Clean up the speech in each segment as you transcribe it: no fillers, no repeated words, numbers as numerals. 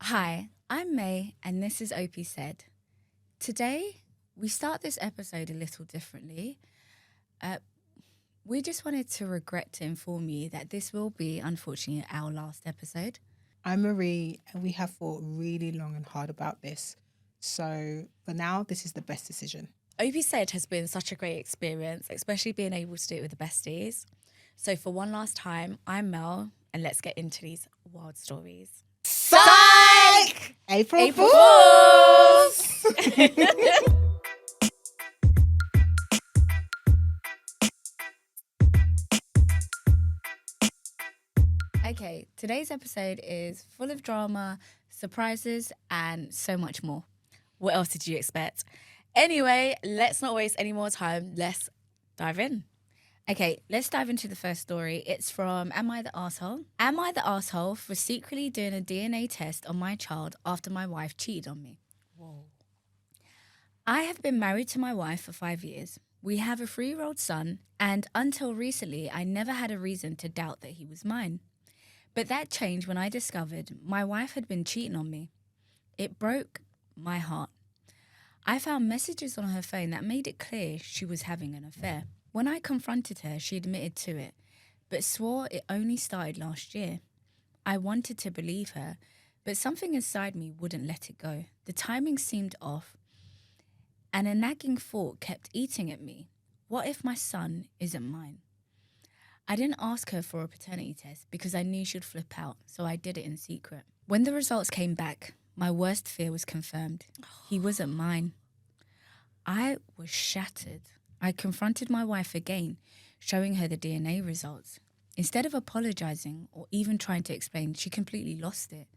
Hi, I'm May, and this is OP Said. Today, we start this episode a little differently. We just wanted to regret to inform you that this will be, unfortunately, our last episode. I'm Marie, and we have thought really long and hard about this. So for now, this is the best decision. OP Said has been such a great experience, especially being able to do it with the besties. So for one last time, I'm Mel, and let's get into these wild stories. Psych! April April Fools! Okay, today's episode is full of drama, surprises, and so much more. What else did you expect? Anyway, let's not waste any more time. Let's dive in. Okay, let's dive into the first story. It's from Am I the Arsehole? Am I the arsehole for secretly doing a DNA test on my child after my wife cheated on me? Whoa. I have been married to my wife for 5 years. We have a 3-year-old son, and until recently, I never had a reason to doubt that he was mine. But that changed when I discovered my wife had been cheating on me. It broke my heart. I found messages on her phone that made it clear she was having an affair. When I confronted her, she admitted to it, but swore it only started last year. I wanted to believe her, but something inside me wouldn't let it go. The timing seemed off, and a nagging thought kept eating at me. What if my son isn't mine? I didn't ask her for a paternity test because I knew she'd flip out, so I did it in secret. When the results came back, my worst fear was confirmed. He wasn't mine. I was shattered. I confronted my wife again, showing her the DNA results. Instead of apologizing or even trying to explain, she completely lost it.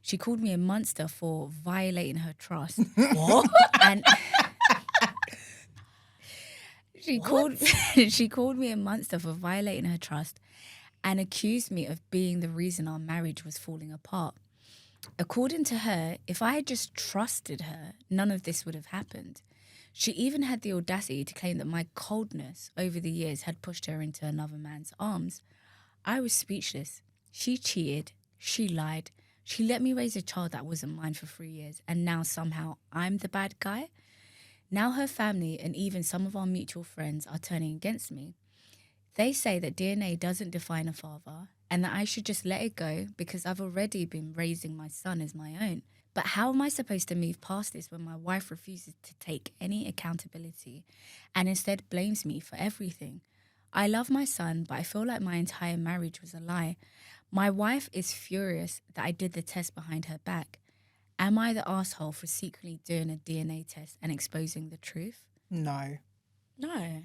She called me a monster for violating her trust. What? And she called me a monster for violating her trust and accused me of being the reason our marriage was falling apart. According to her, if I had just trusted her, none of this would have happened. She even had the audacity to claim that my coldness over the years had pushed her into another man's arms. I was speechless. She cheated. She lied. She let me raise a child that wasn't mine for 3 years, and now somehow I'm the bad guy? Now her family and even some of our mutual friends are turning against me. They say that DNA doesn't define a father and that I should just let it go because I've already been raising my son as my own. But how am I supposed to move past this when my wife refuses to take any accountability and instead blames me for everything? I love my son, but I feel like my entire marriage was a lie. My wife is furious that I did the test behind her back. Am I the arsehole for secretly doing a DNA test and exposing the truth? No. No.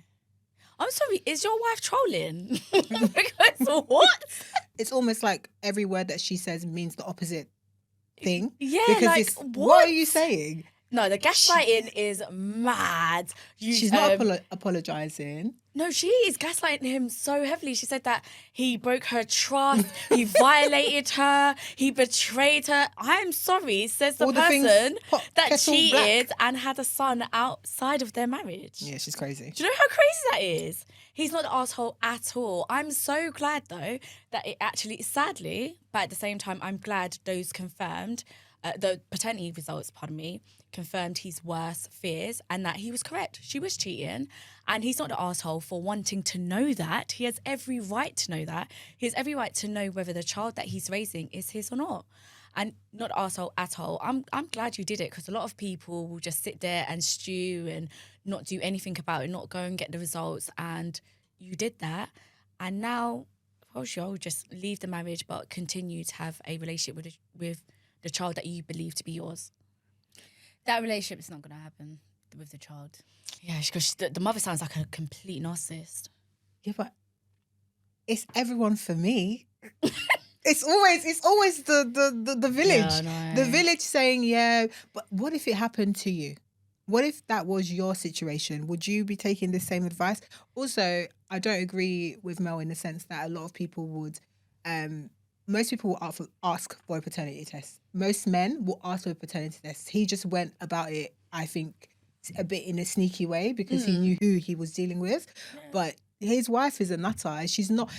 I'm sorry, is your wife trolling? Because what? It's almost like every word that she says means the opposite thing. Yeah, because like, it's, what are you saying? No, the gaslighting is mad. She's not apologizing. No, she is gaslighting him so heavily. She said that he broke her trust, he violated her, he betrayed her. I'm sorry, says the person that cheated and had a son outside of their marriage. Yeah, she's crazy. Do you know how crazy that is? He's not the asshole at all. I'm so glad, though, that it actually, sadly, but at the same time, I'm glad those confirmed, the paternity results, confirmed his worst fears and that he was correct. She was cheating, and he's not the asshole for wanting to know that. He has every right to know that. He has every right to know whether the child that he's raising is his or not. And not asshole at all. I'm glad you did it, because a lot of people will just sit there and stew and not do anything about it, not go and get the results. And you did that. And now, well, sure, just leave the marriage but continue to have a relationship with the child that you believe to be yours. That relationship is not going to happen with the child. Yeah, because the mother sounds like a complete narcissist. Yeah, but it's everyone for me. It's always the village. Yeah, the village saying, yeah, but what if it happened to you? What if that was your situation? Would you be taking the same advice? Also, I don't agree with Mel in the sense that a lot of people would, most people will ask for a paternity test. Most men will ask for a paternity test. He just went about it, I think, a bit in a sneaky way because he knew who he was dealing with. Yeah. But his wife is a nutter. She's not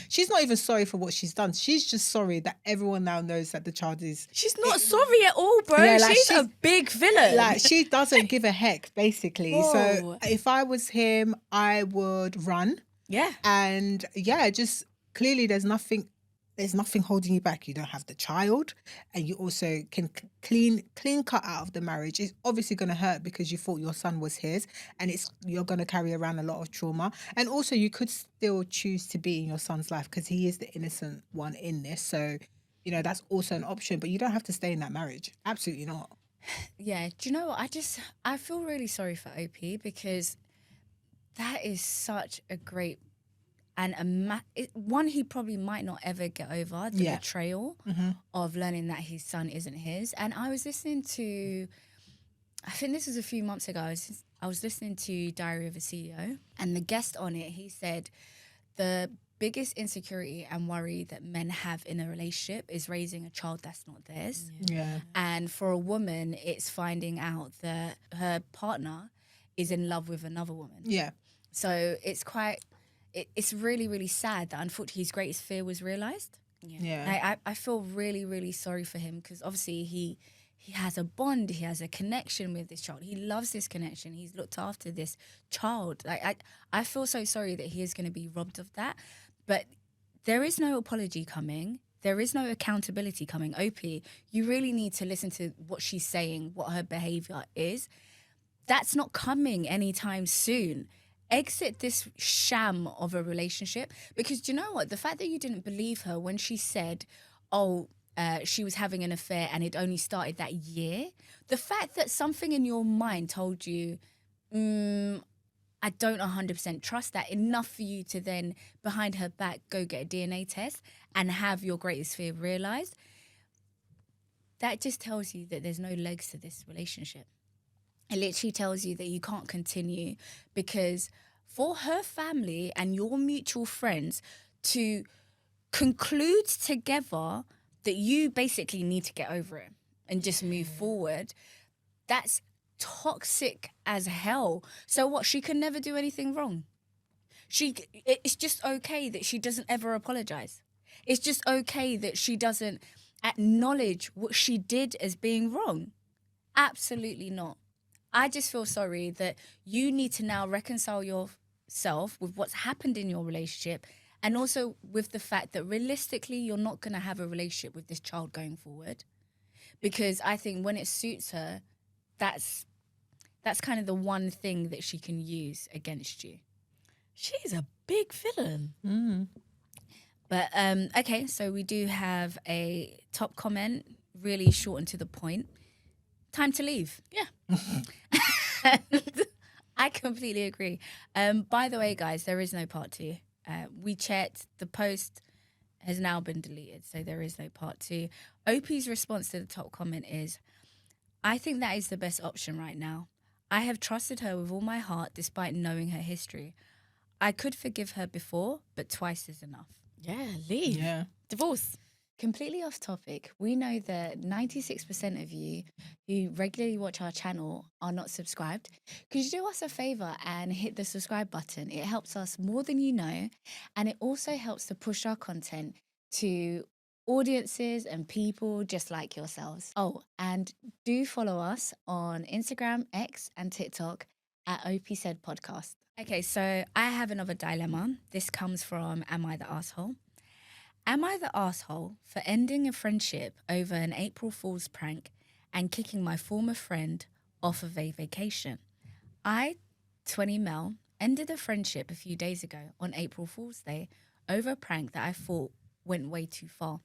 even sorry for what she's done. She's just sorry that everyone now knows that the child is. She's not sorry at all, bro. Yeah, like, she's a big villain. Like, she doesn't give a heck, basically. Whoa. So if I was him, I would run. Yeah. And yeah, just clearly there's nothing holding you back. You don't have the child, and you also can clean cut out of the marriage. It's obviously going to hurt because you thought your son was his, and you're going to carry around a lot of trauma. And also you could still choose to be in your son's life because he is the innocent one in this. So, you know, that's also an option, but you don't have to stay in that marriage. Absolutely not. Yeah. Do you know what? I feel really sorry for OP because that is such a great and one he probably might not ever get over, the betrayal of learning that his son isn't his. And I was listening to, I think this was a few months ago, I was listening to Diary of a CEO, and the guest on it, he said the biggest insecurity and worry that men have in a relationship is raising a child that's not theirs. Yeah. And for a woman, it's finding out that her partner is in love with another woman. Yeah. So it's really, really sad that unfortunately his greatest fear was realised. Yeah. I feel really, really sorry for him because obviously he has a bond, he has a connection with this child. He loves this connection. He's looked after this child. I feel so sorry that he is going to be robbed of that. But there is no apology coming. There is no accountability coming. OP, you really need to listen to what she's saying, what her behaviour is. That's not coming anytime soon. Exit this sham of a relationship, because do you know what? The fact that you didn't believe her when she said, she was having an affair and it only started that year. The fact that something in your mind told you, I don't 100% trust that, enough for you to then behind her back go get a DNA test and have your greatest fear realised. That just tells you that there's no legs to this relationship. It literally tells you that you can't continue, because for her family and your mutual friends to conclude together that you basically need to get over it and just move forward, that's toxic as hell. So what? She can never do anything wrong. It's just okay that she doesn't ever apologize. It's just okay that she doesn't acknowledge what she did as being wrong. Absolutely not. I just feel sorry that you need to now reconcile yourself with what's happened in your relationship, and also with the fact that realistically you're not going to have a relationship with this child going forward. Because I think when it suits her, that's kind of the one thing that she can use against you. She's a big villain. Mm. But okay, so we do have a top comment, really short and to the point. Time to leave. Yeah. I completely agree. By the way, guys, there is no part 2. We checked. The post has now been deleted, so there is no part 2. OP's response to the top comment is, I think that is the best option right now. I have trusted her with all my heart despite knowing her history. I could forgive her before, but twice is enough. Yeah, leave. Yeah. Divorce. Completely off topic, we know that 96% of you who regularly watch our channel are not subscribed. Could you do us a favour and hit the subscribe button? It helps us more than you know, and it also helps to push our content to audiences and people just like yourselves. Oh, and do follow us on Instagram, X and TikTok at OP Said Podcast. Okay, so I have another dilemma. This comes from Am I the Arsehole? Am I the arsehole for ending a friendship over an April Fool's prank and kicking my former friend off of a vacation? I, 20 Mel, ended a friendship a few days ago on April Fool's Day over a prank that I thought went way too far.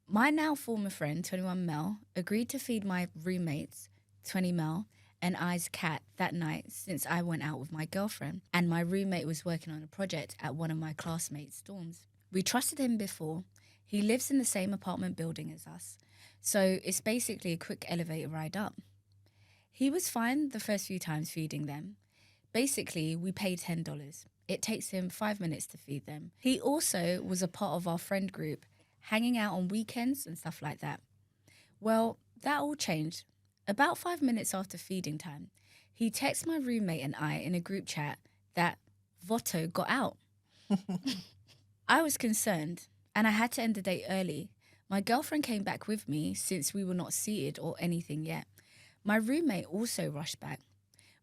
My now former friend, 21 Mel, agreed to feed my roommates, 20 Mel, and I's cat that night since I went out with my girlfriend and my roommate was working on a project at one of my classmates' dorms. We trusted him before. He lives in the same apartment building as us, so it's basically a quick elevator ride up. He was fine the first few times feeding them. Basically, we paid $10. It takes him 5 minutes to feed them. He also was a part of our friend group, hanging out on weekends and stuff like that. Well, that all changed. About 5 minutes after feeding time, he texted my roommate and I in a group chat that Votto got out. I was concerned and I had to end the date early. My girlfriend came back with me since we were not seated or anything yet. My roommate also rushed back.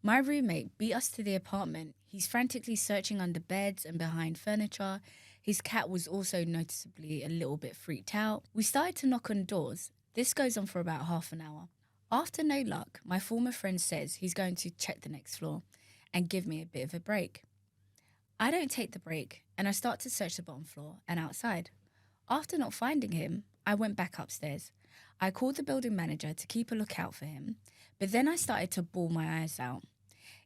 My roommate beat us to the apartment. He's frantically searching under beds and behind furniture. His cat was also noticeably a little bit freaked out. We started to knock on doors. This goes on for about half an hour. After no luck, my former friend says he's going to check the next floor and give me a bit of a break. I don't take the break and I start to search the bottom floor and outside. After not finding him, I went back upstairs. I called the building manager to keep a lookout for him, but then I started to bawl my eyes out.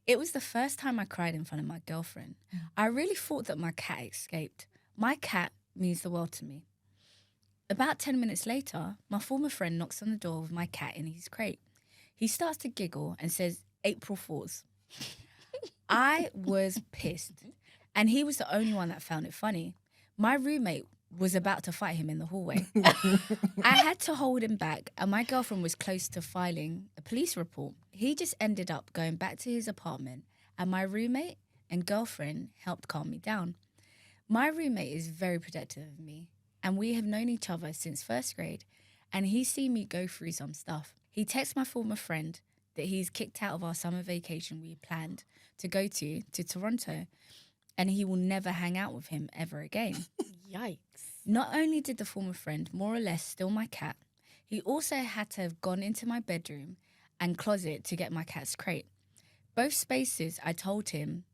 It was the first time I cried in front of my girlfriend. I really thought that my cat escaped. My cat means the world to me. About 10 minutes later, my former friend knocks on the door with my cat in his crate. He starts to giggle and says, April Fools. I was pissed, and he was the only one that found it funny. My roommate was about to fight him in the hallway. I had to hold him back, and my girlfriend was close to filing a police report. He just ended up going back to his apartment, and my roommate and girlfriend helped calm me down. My roommate is very protective of me, and we have known each other since first grade, and he's seen me go through some stuff. He texts my former friend that he's kicked out of our summer vacation we planned to go to Toronto, and he will never hang out with him ever again. Yikes. Not only did the former friend more or less steal my cat, he also had to have gone into my bedroom and closet to get my cat's crate. Both spaces I told him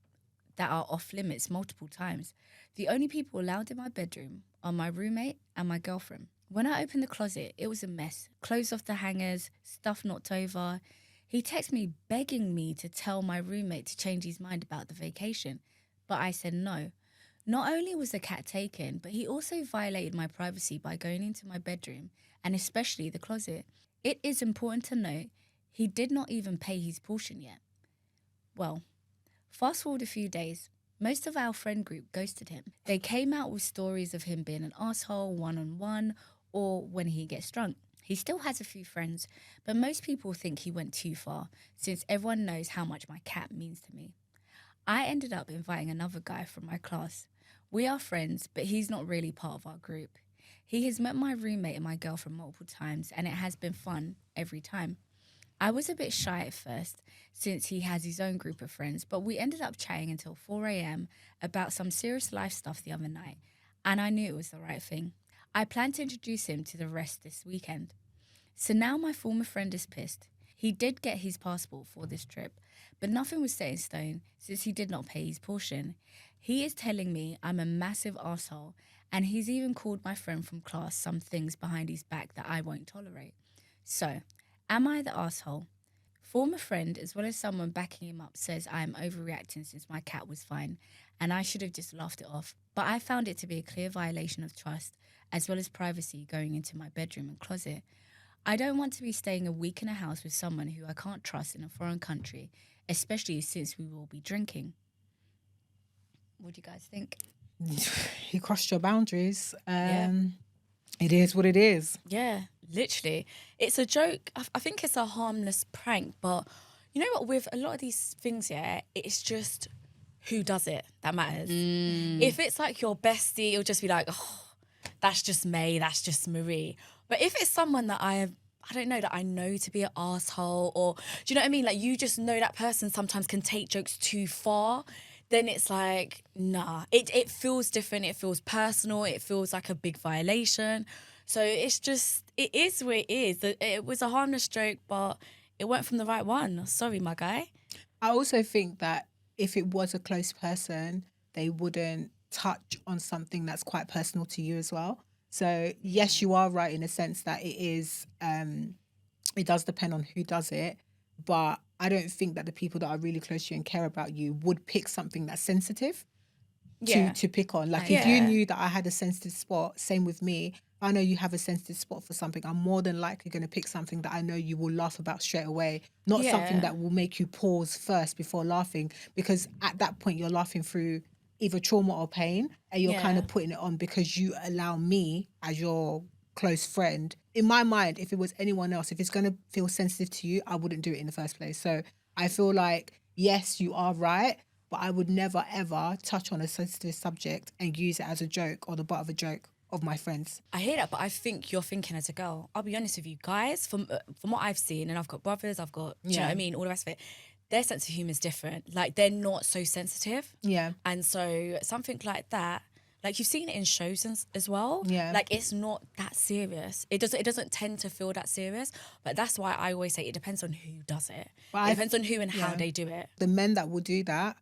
that are off limits multiple times. The only people allowed in my bedroom are my roommate and my girlfriend. When I opened the closet, it was a mess. Clothes off the hangers, stuff knocked over. He texted me begging me to tell my roommate to change his mind about the vacation, but I said no. Not only was the cat taken, but he also violated my privacy by going into my bedroom and especially the closet. It is important to note, he did not even pay his portion yet. Well, fast forward a few days, most of our friend group ghosted him. They came out with stories of him being an asshole one-on-one or when he gets drunk. He still has a few friends, but most people think he went too far since everyone knows how much my cat means to me. I ended up inviting another guy from my class. We are friends, but he's not really part of our group. He has met my roommate and my girlfriend multiple times, and it has been fun every time. I was a bit shy at first, since he has his own group of friends, but we ended up chatting until 4 a.m. about some serious life stuff the other night, and I knew it was the right thing. I plan to introduce him to the rest this weekend. So now my former friend is pissed. He did get his passport for this trip, but nothing was set in stone since he did not pay his portion. He is telling me I'm a massive asshole, and he's even called my friend from class some things behind his back that I won't tolerate. So, am I the asshole? Former friend, as well as someone backing him up, says I am overreacting since my cat was fine, and I should have just laughed it off. But I found it to be a clear violation of trust, as well as privacy going into my bedroom and closet. I don't want to be staying a week in a house with someone who I can't trust in a foreign country, especially since we will be drinking. What do you guys think? You crossed your boundaries. Yeah. It is what it is. Yeah, literally. It's a joke. I think it's a harmless prank, but you know what? With a lot of these things, yeah, it's just who does it that matters. If it's like your bestie, it'll just be like, oh, that's just May, that's just Marie. But if it's someone that I don't know, that I know to be an asshole, or do you know what I mean? Like, you just know that person sometimes can take jokes too far, then it's like, nah. It feels different, it feels personal, it feels like a big violation. So it's just, it is what it is. It was a harmless joke, but it went from the right one. Sorry, my guy. I also think that if it was a close person, they wouldn't touch on something that's quite personal to you as well. So yes, you are right in a sense that it is, it does depend on who does it, but I don't think that the people that are really close to you and care about you would pick something that's sensitive to pick on. Like if you knew that I had a sensitive spot, same with me, I know you have a sensitive spot for something, I'm more than likely going to pick something that I know you will laugh about straight away, not something that will make you pause first before laughing, because at that point you're laughing through either trauma or pain, and you're kind of putting it on because you allow me as your close friend. In my mind, if it was anyone else, if it's going to feel sensitive to you, I wouldn't do it in the first place. So I feel like, yes, you are right. but I would never, ever touch on a sensitive subject and use it as a joke or the butt of a joke of my friends. I hear that, but I think you're thinking as a girl. I'll be honest with you guys, from what I've seen, and I've got brothers, I've got, do you know what I mean, all the rest of it, their sense of humour is different. Like, they're not so sensitive. Yeah. And so something like that, like, you've seen it in shows as well. Yeah. Like, it's not that serious. It doesn't tend to feel that serious. But that's why I always say it depends on who does it. But It depends on who and how they do it. The men that will do that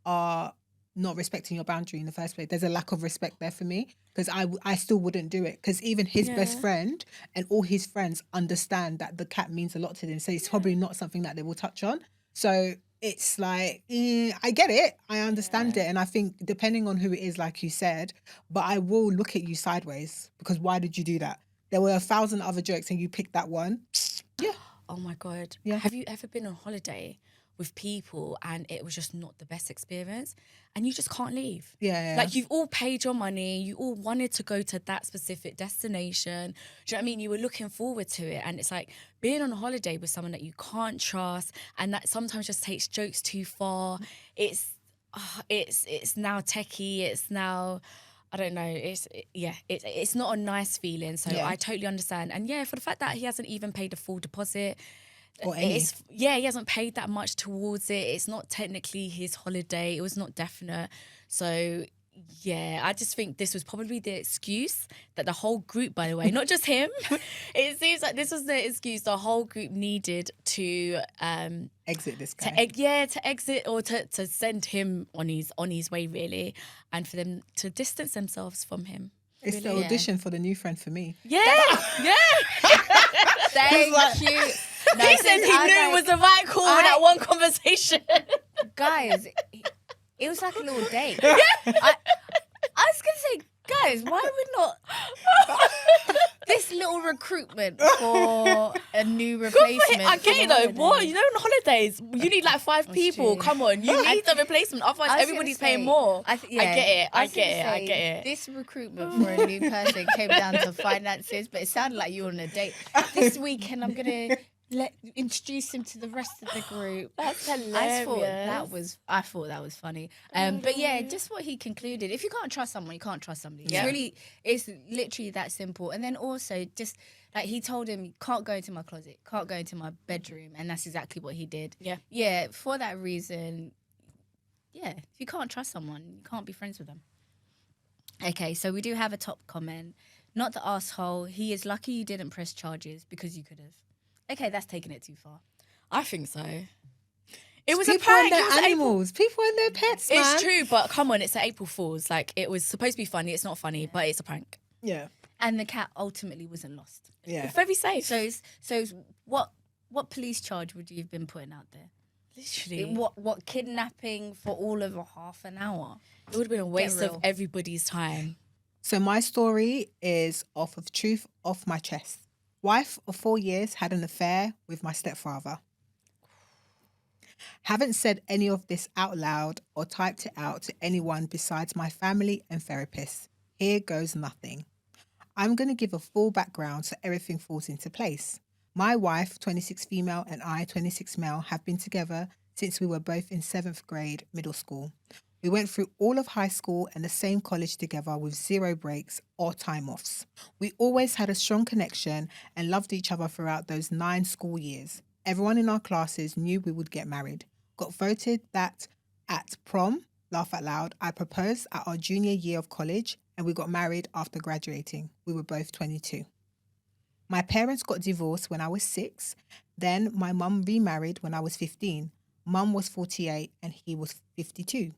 are not respecting your boundary in the first place. There's a lack of respect there for me, because I still wouldn't do it, because even his best friend and all his friends understand that the cat means a lot to them. So it's probably not something that they will touch on. So it's like, I get it. I understand it. And I think depending on who it is, like you said, but I will look at you sideways, because why did you do that? There were 1,000 other jokes and you picked that one. Yeah. Oh my God. Yeah. Have you ever been on holiday with people and it was just not the best experience and you just can't leave? Yeah. Like, you've all paid your money, you all wanted to go to that specific destination. Do you know what I mean? You were looking forward to it, and it's like being on a holiday with someone that you can't trust and that sometimes just takes jokes too far. It's now techie, it's now, I don't know, it's not a nice feeling. So I totally understand. And for the fact that he hasn't even paid a full deposit, or any. he hasn't paid that much towards it. It's not technically his holiday. It was not definite. So I just think this was probably the excuse that the whole group, by the way, not just him, it seems like this was the excuse the whole group needed to exit this guy. To exit, or to send him on his way, really, and for them to distance themselves from him. It's the audition for the new friend for me. Yeah. Thank you. No, He said he knew it was the right call in that one conversation. Guys, it was like a little date. I was going to say, guys, why are we not... this little recruitment for a new replacement. I get it though. What? You know, on holidays, you need like 5 people. true. Come on, you need a replacement. Otherwise, everybody's paying more. I get it. This recruitment for a new person came down to finances, but it sounded like you were on a date. This weekend, I'm going to introduce him to the rest of the group. That's hilarious. I thought that was funny. But just what he concluded. If you can't trust someone, you can't trust somebody. It's literally that simple. And then also just like he told him, you can't go into my closet, can't go into my bedroom, and that's exactly what he did. Yeah. For that reason, if you can't trust someone, you can't be friends with them. Okay, so we do have a top comment. Not the asshole. He is lucky you didn't press charges because you could have. Okay, that's taking it too far. I think so. It was people a prank. and their animals. People and their pets, man. It's true, but come on, it's an April Fool's. Like, it was supposed to be funny. It's not funny, but it's a prank. Yeah. And the cat ultimately wasn't lost. Yeah. It's very safe. So what police charge would you have been putting out there? Literally. What kidnapping for all of a half an hour? It would have been a waste of everybody's time. So my story is off of truth off my chest. Wife of 4 years had an affair with my stepfather. Haven't said any of this out loud or typed it out to anyone besides my family and therapist. Here goes nothing. I'm going to give a full background so everything falls into place. My wife, 26 female, and I, 26 male, have been together since we were both in 7th grade middle school. We went through all of high school and the same college together with 0 breaks or time offs. We always had a strong connection and loved each other throughout those 9 school years. Everyone in our classes knew we would get married. Got voted that at prom, laugh out loud, I proposed at our junior year of college and we got married after graduating. We were both 22. My parents got divorced when I was 6. Then my mum remarried when I was 15. Mum was 48 and he was 52.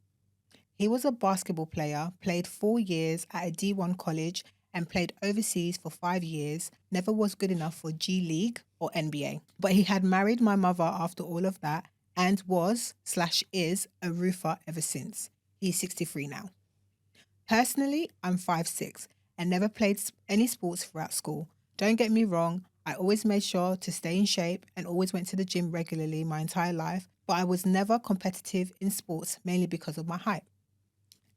He was a basketball player, played 4 years at a D1 college and played overseas for 5 years, never was good enough for G League or NBA. But he had married my mother after all of that and was/is a roofer ever since. He's 63 now. Personally, I'm 5'6" and never played any sports throughout school. Don't get me wrong, I always made sure to stay in shape and always went to the gym regularly my entire life, but I was never competitive in sports mainly because of my height.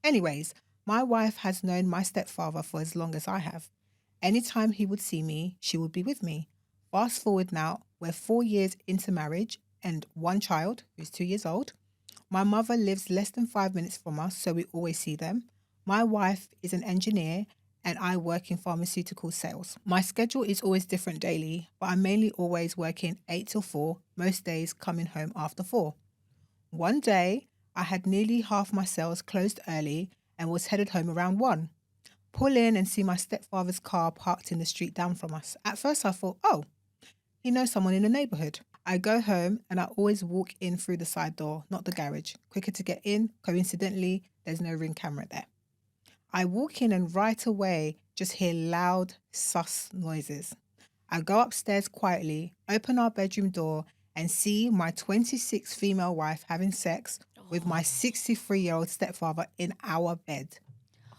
Anyways, my wife has known my stepfather for as long as I have. Anytime he would see me, she would be with me. Fast forward now, we're 4 years into marriage and 1 child, who's 2 years old. My mother lives less than 5 minutes from us, so we always see them. My wife is an engineer and I work in pharmaceutical sales. My schedule is always different daily, but I'm mainly always working 8 till 4, most days coming home after 4. One day, I had nearly half my sales closed early and was headed home around 1. Pull in and see my stepfather's car parked in the street down from us. At first I thought, oh, he knows someone in the neighbourhood. I go home and I always walk in through the side door, not the garage. Quicker to get in. Coincidentally, there's no ring camera there. I walk in and right away just hear loud, sus noises. I go upstairs quietly, open our bedroom door and see my 26 female wife having sex with my 63-year-old stepfather in our bed.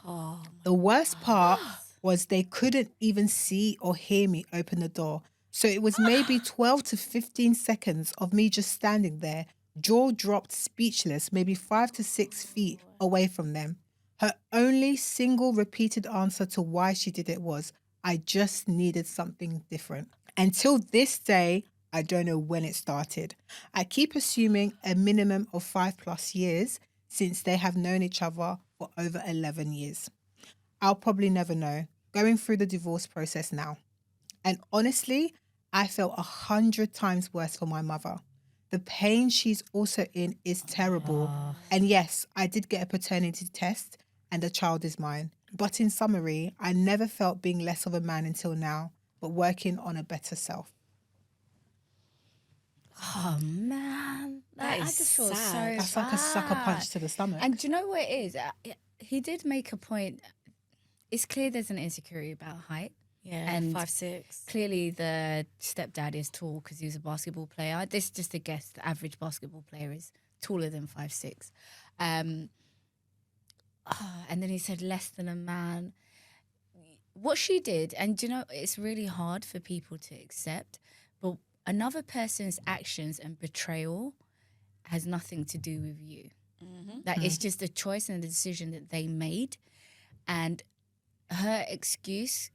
Oh, The worst part was they couldn't even see or hear me open the door. So it was maybe 12 to 15 seconds of me just standing there, jaw dropped, speechless, maybe 5 to 6 feet away from them. Her only single repeated answer to why she did it was, I just needed something different. Until this day, I don't know when it started. I keep assuming a minimum of 5+ years since they have known each other for over 11 years. I'll probably never know. Going through the divorce process now. And honestly, I felt 100 times worse for my mother. The pain she's also in is terrible. And yes, I did get a paternity test and the child is mine. But in summary, I never felt being less of a man until now, but working on a better self. Oh man, that I is just feel sad. That's like a sucker punch to the stomach. And do you know what it is? He did make a point. It's clear there's an insecurity about height. Yeah, And 5'6". Clearly, the stepdad is tall because he was a basketball player. This is just a guess. The average basketball player is taller than 5'6". And then he said less than a man. What she did, and you know, it's really hard for people to accept, but another person's actions and betrayal has nothing to do with you. Like it's just a choice and a decision that they made, and her excuse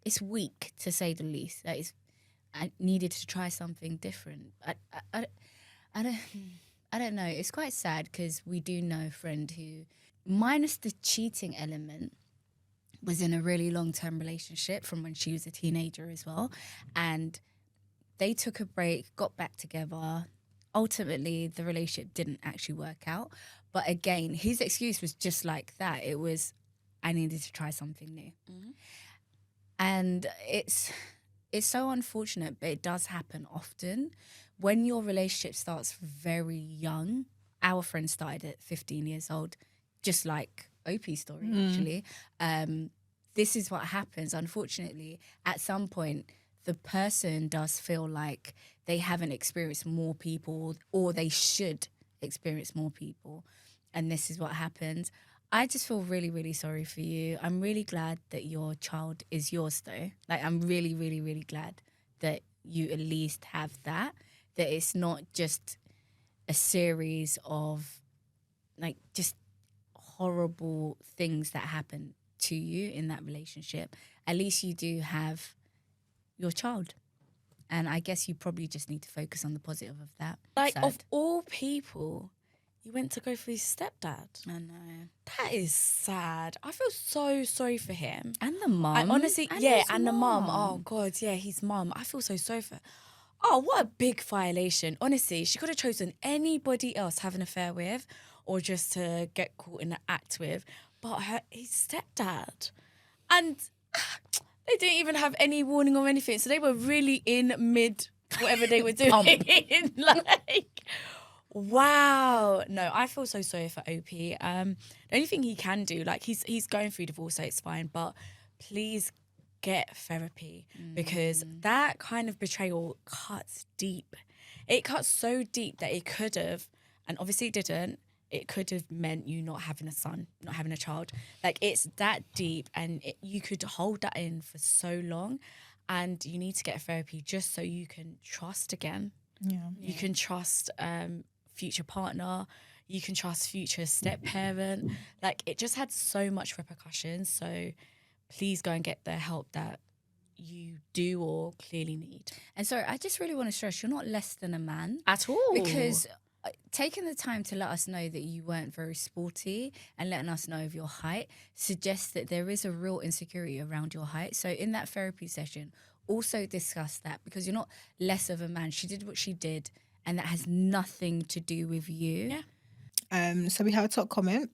is weak to say the least. That is, I needed to try something different. I don't know. It's quite sad because we do know a friend who, minus the cheating element, was in a really long-term relationship from when she was a teenager as well, and they took a break, got back together. Ultimately, the relationship didn't actually work out. But again, his excuse was just like that. It was, I needed to try something new. And it's so unfortunate, but it does happen often. When your relationship starts very young, our friend started at 15 years old, just like OP's story, actually. This is what happens. Unfortunately, at some point, the person does feel like they haven't experienced more people, or they should experience more people. And this is what happens. I just feel really, really sorry for you. I'm really glad that your child is yours, though. Like, I'm really, really, really glad that you at least have that it's not just a series of, like, just horrible things that happen to you in that relationship. At least you do have your child. And I guess you probably just need to focus on the positive of that. Like, Sad. of all people, you went to go for his stepdad. I know. That is sad. I feel so sorry for him. And the mum. I honestly, And yeah, his and the mum. mum. Oh, God, yeah, his mum. I feel so sorry for her. Oh, what a big violation. Honestly, she could have chosen anybody else to have an affair with or just to get caught in the act with. But his stepdad. And they didn't even have any warning or anything. So they were really in mid whatever they were doing. Like, wow. No, I feel so sorry for OP. The only thing he can do, like, he's going through divorce, so it's fine. But please get therapy, because that kind of betrayal cuts deep. It cuts so deep that it could have, and obviously it didn't, it could have meant you not having a son, not having a child. Like, it's that deep, and you could hold that in for so long, and you need to get therapy just so you can trust again. Yeah. You can trust future partner, you can trust future step parent. Like, it just had so much repercussions. So please go and get the help that you do or clearly need. And so I just really want to stress, you're not less than a man. At all. Because taking the time to let us know that you weren't very sporty and letting us know of your height suggests that there is a real insecurity around your height. So in that therapy session, also discuss that, because you're not less of a man. She did what she did, and that has nothing to do with you. Yeah. So we have a top comment.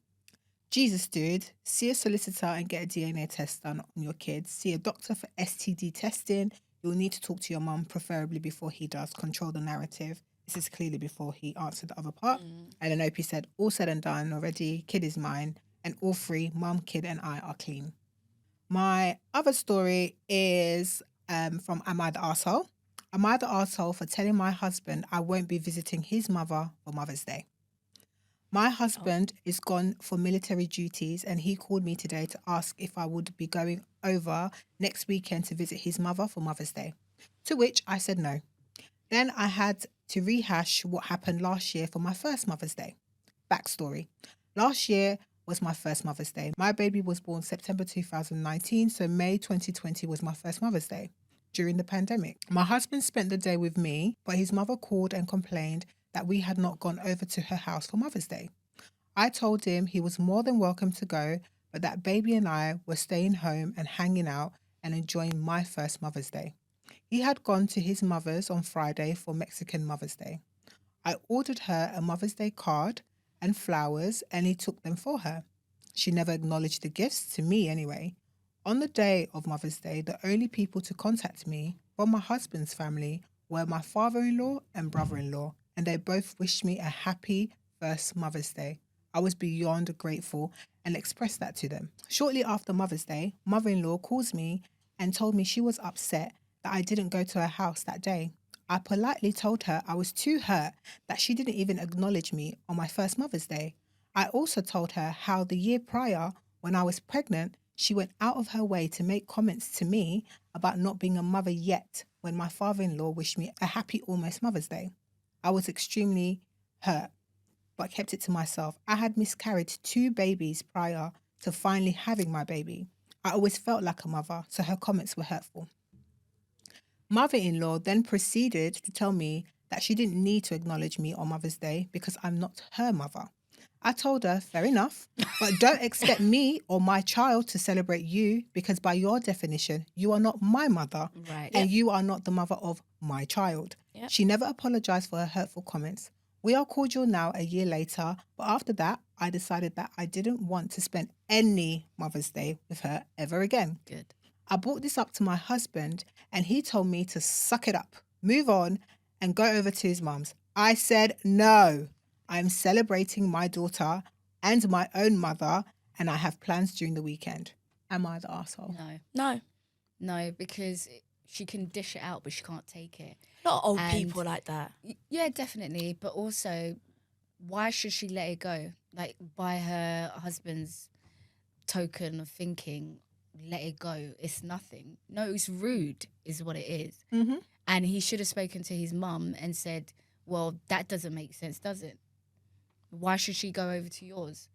Jesus, dude, see a solicitor and get a DNA test done on your kids. See a doctor for STD testing. You'll need to talk to your mum, preferably before he does. Control the narrative. This is clearly before he answered the other part. And then Opie said, all said and done already. Kid is mine. And all three, mum, kid, and I are clean. My other story is from Am I the Arsehole? Am I the arsehole for telling my husband I won't be visiting his mother for Mother's Day? My husband is gone for military duties, and he called me today to ask if I would be going over next weekend to visit his mother for Mother's Day, to which I said no. Then I had to rehash what happened last year for my first Mother's Day. Backstory. Last year was my first Mother's Day. My baby was born September 2019, so May 2020 was my first Mother's Day during the pandemic. My husband spent the day with me, but his mother called and complained that we had not gone over to her house for Mother's Day. I told him he was more than welcome to go, but that baby and I were staying home and hanging out and enjoying my first Mother's Day. He had gone to his mother's on Friday for Mexican Mother's Day. I ordered her a Mother's Day card and flowers, and he took them for her. She never acknowledged the gifts, to me anyway. On the day of Mother's Day, the only people to contact me from my husband's family were my father-in-law and brother-in-law, and they both wished me a happy first Mother's Day. I was beyond grateful and expressed that to them. Shortly after Mother's Day, mother-in-law calls me and told me she was upset that I didn't go to her house that day. I politely told her I was too hurt that she didn't even acknowledge me on my first Mother's Day. I also told her how the year prior, when I was pregnant, she went out of her way to make comments to me about not being a mother yet when my father-in-law wished me a happy almost Mother's Day. I was extremely hurt, but kept it to myself. I had miscarried 2 babies prior to finally having my baby. I always felt like a mother, so her comments were hurtful. Mother-in-law then proceeded to tell me that she didn't need to acknowledge me on Mother's Day because I'm not her mother. I told her, fair enough, but don't expect me or my child to celebrate you because by your definition, you are not my mother, Right. and you are not the mother of my child. Yep. She never apologized for her hurtful comments. We are cordial now a year later, but after that, I decided that I didn't want to spend any Mother's Day with her ever again. Good. I brought this up to my husband and he told me to suck it up, move on, and go over to his mum's. I said no. I'm celebrating my daughter and my own mother, and I have plans during the weekend. Am I the arsehole? No. No, No, because she can dish it out, but she can't take it. a lot of old And- people like that. Yeah, definitely. But also, why should she let it go? Like, by her husband's token of thinking, let it go. It's nothing. No, it's rude, is what it is. Mm-hmm. And he should have spoken to his mum and said, well, that doesn't make sense, does it? Why should she go over to yours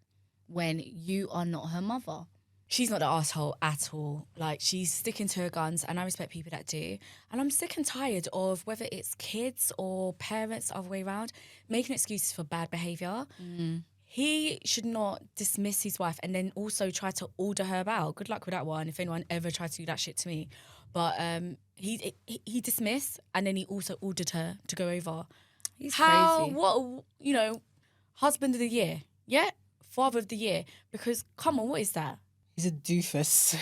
when you are not her mother? She's not the asshole at all. Like, she's sticking to her guns, and I respect people that do. And I'm sick and tired of whether it's kids or parents, the other way around, making excuses for bad behaviour. He should not dismiss his wife and then also try to order her about. Good luck with that one, if anyone ever tried to do that shit to me. But he dismissed, and then he also ordered her to go over. He's How, crazy. what, you know, husband of the year, yeah? Father of the year. Because, come on, what is that? He's a doofus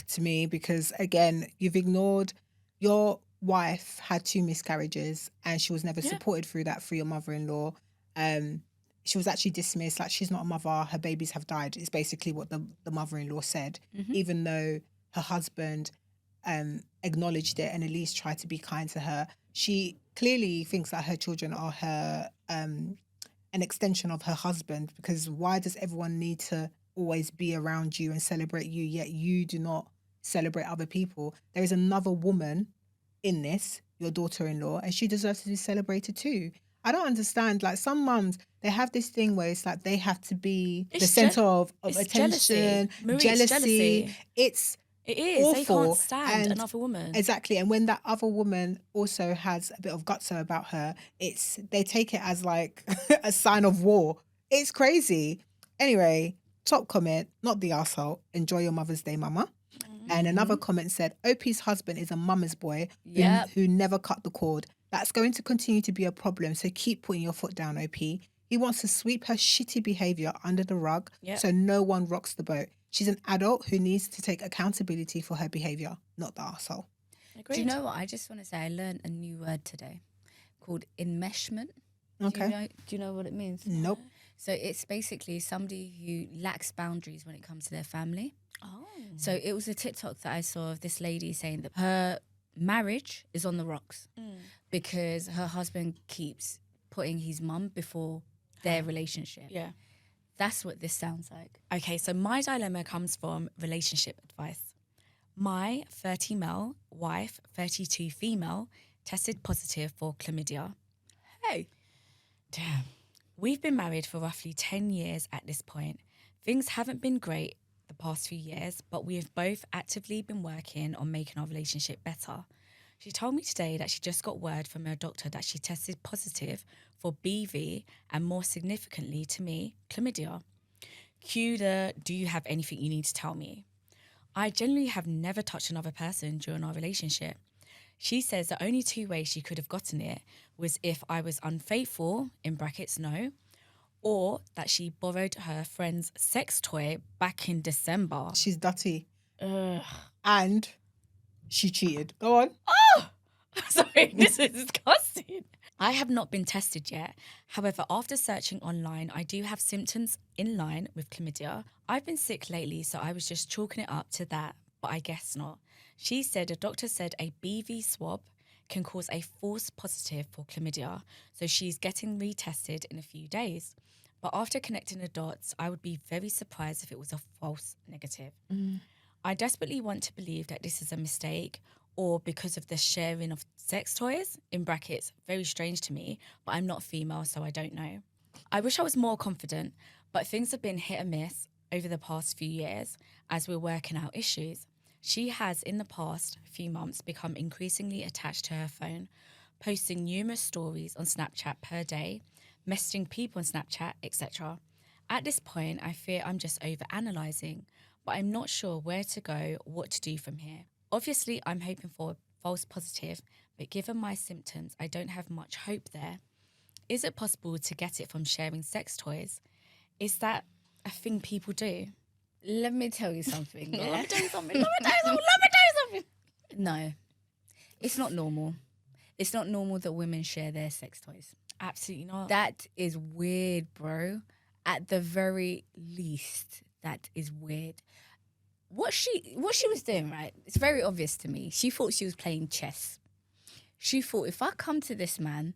to me because, again, you've ignored your wife had 2 miscarriages and she was never Yeah. supported through that through your mother-in-law. She was actually dismissed, like she's not a mother, her babies have died. It's basically what the mother-in-law said, even though her husband acknowledged it and at least tried to be kind to her. She clearly thinks that her children are her an extension of her husband, because why does everyone need to always be around you and celebrate you, yet you do not celebrate other people? There is another woman in this, your daughter-in-law, and she deserves to be celebrated too. I don't understand. Like, some mums, they have this thing where it's like they have to be the It's center of it's attention, jealousy. Marie, it's jealousy. It's It is. They awful. can't stand And another woman. exactly. And when that other woman also has a bit of gutso about her, they take it as like a sign of war. It's crazy. Anyway, top comment, not the arsehole. Enjoy your Mother's Day, mama. And another comment said, OP's husband is a mama's boy Yep. who never cut the cord. That's going to continue to be a problem, so keep putting your foot down, OP. He wants to sweep her shitty behaviour under the rug so no one rocks the boat. She's an adult who needs to take accountability for her behaviour, not the arsehole. Agreed. Do you know what? I just want to say I learned a new word today called enmeshment. Okay. Do you know what it means? Nope. So it's basically somebody who lacks boundaries when it comes to their family. Oh. So it was a TikTok that I saw of this lady saying that her marriage is on the rocks because her husband keeps putting his mum before their relationship. Yeah. That's what this sounds like. Okay, so my dilemma comes from relationship advice. My 30 male wife, 32 female, tested positive for chlamydia. Hey. Damn. We've been married for roughly 10 years at this point. Things haven't been great the past few years, but we have both actively been working on making our relationship better. She told me today that she just got word from her doctor that she tested positive for BV and, more significantly to me, chlamydia. Cue the, do you have anything you need to tell me? I generally have never touched another person during our relationship. She says the only two ways she could have gotten it was if I was unfaithful, in brackets no, or that she borrowed her friend's sex toy back in December. She's dirty. Ugh. And she cheated. Go on. Sorry, this is disgusting. I have not been tested yet. However, after searching online, I do have symptoms in line with chlamydia. I've been sick lately, so I was just chalking it up to that, but I guess not. She said a doctor said a BV swab can cause a false positive for chlamydia, so she's getting retested in a few days. But after connecting the dots, I would be very surprised if it was a false negative. I desperately want to believe that this is a mistake or because of the sharing of sex toys, in brackets, very strange to me, but I'm not female, so I don't know. I wish I was more confident, but things have been hit or miss over the past few years as we're working out issues. She has, in the past few months, become increasingly attached to her phone, posting numerous stories on Snapchat per day, messaging people on Snapchat, etc. At this point, I fear I'm just overanalyzing, but I'm not sure where to go, what to do from here. Obviously, I'm hoping for a false positive, but given my symptoms, I don't have much hope there. Is it possible to get it from sharing sex toys? Is that a thing people do? Let me tell you something. Yeah? Let me tell you something. No, it's not normal. It's not normal that women share their sex toys. Absolutely not. That is weird, bro. At the very least, that is weird. What she was doing, right? It's very obvious to me. She thought she was playing chess. She thought, if I come to this man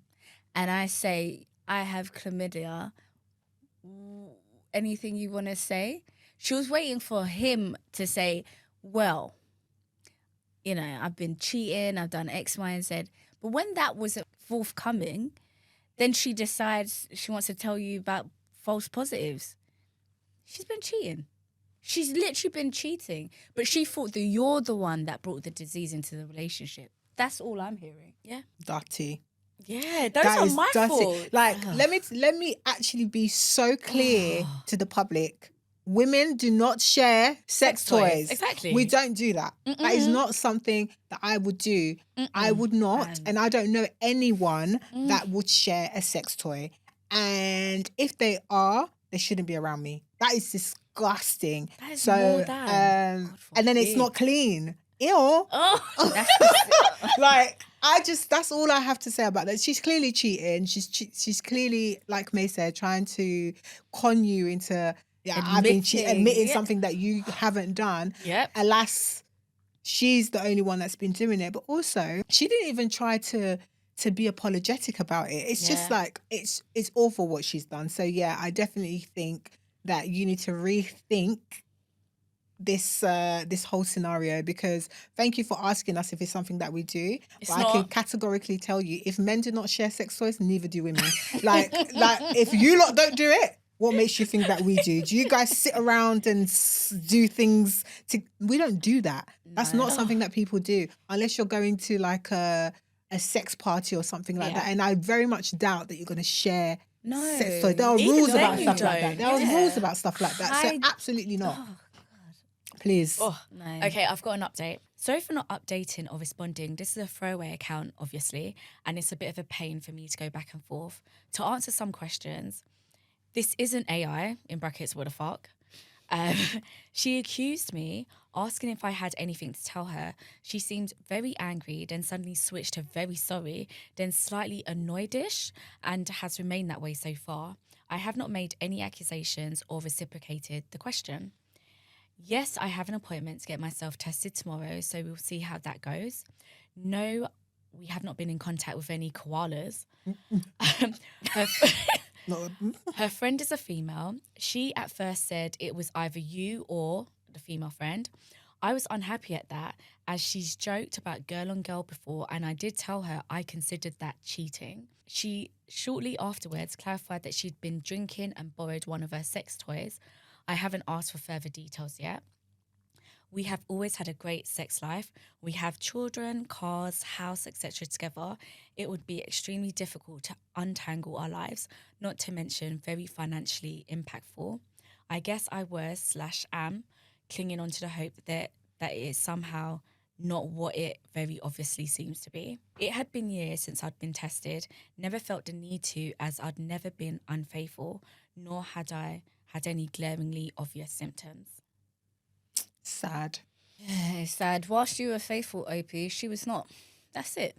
and I say, I have chlamydia, anything you want to say? She was waiting for him to say, well, you know, I've been cheating, I've done X, Y, and Z. But when that was forthcoming, then she decides she wants to tell you about false positives. She's been cheating. She's literally been cheating. But she thought that you're the one that brought the disease into the relationship. That's all I'm hearing. Yeah. Dirty. Yeah, those That are is my dirty. fault. Like, let me actually be so clear to the public. Women do not share sex toys. Exactly. We don't do that. That is not something that I would do. I would not. And I don't know anyone that would share a sex toy. And if they are, they shouldn't be around me. That is disgusting. That is more than. And then it's not clean. Ew. Oh, Like, that's all I have to say about that. She's clearly cheating. She's clearly, like May said, trying to con you into admitting something that you haven't done. Yep. Alas, she's the only one that's been doing it. But also, she didn't even try to be apologetic about it. It's just like, it's awful what she's done. So yeah, I definitely think that you need to rethink this whole scenario, because thank you for asking us if it's something that we do. But I can categorically tell you, if men do not share sex toys, neither do women. like if you lot don't do it, What makes you think that we do? Do you guys sit around and do things? We don't do that. That's not something that people do unless you're going to like a sex party or something like that. And I very much doubt that you're going to share. No. Sex toys. There are Even rules then about you stuff like that. don't. There are rules about stuff like that. So absolutely not. Please. Oh, No. okay, I've got an update. Sorry for not updating or responding. This is a throwaway account, obviously, and it's a bit of a pain for me to go back and forth. To answer some questions, this isn't AI, in brackets, what the fuck. She accused me, asking if I had anything to tell her. She seemed very angry, then suddenly switched to very sorry, then slightly annoyed-ish, and has remained that way so far. I have not made any accusations or reciprocated the question. Yes, I have an appointment to get myself tested tomorrow, so we'll see how that goes. No, we have not been in contact with any koalas. Her friend is a female. She at first said it was either you or the female friend. I was unhappy at that, as she's joked about girl on girl before, and I did tell her I considered that cheating. She shortly afterwards clarified that she'd been drinking and borrowed one of her sex toys. I haven't asked for further details yet. We have always had a great sex life. We have children, cars, house, etc. together. It would be extremely difficult to untangle our lives, not to mention very financially impactful. I guess I was/am clinging on to the hope that it is somehow not what it very obviously seems to be. It had been years since I'd been tested, never felt the need to, as I'd never been unfaithful, nor had I had any glaringly obvious symptoms. Sad. Yeah, it's sad. Whilst you were faithful, OP, she was not. That's it.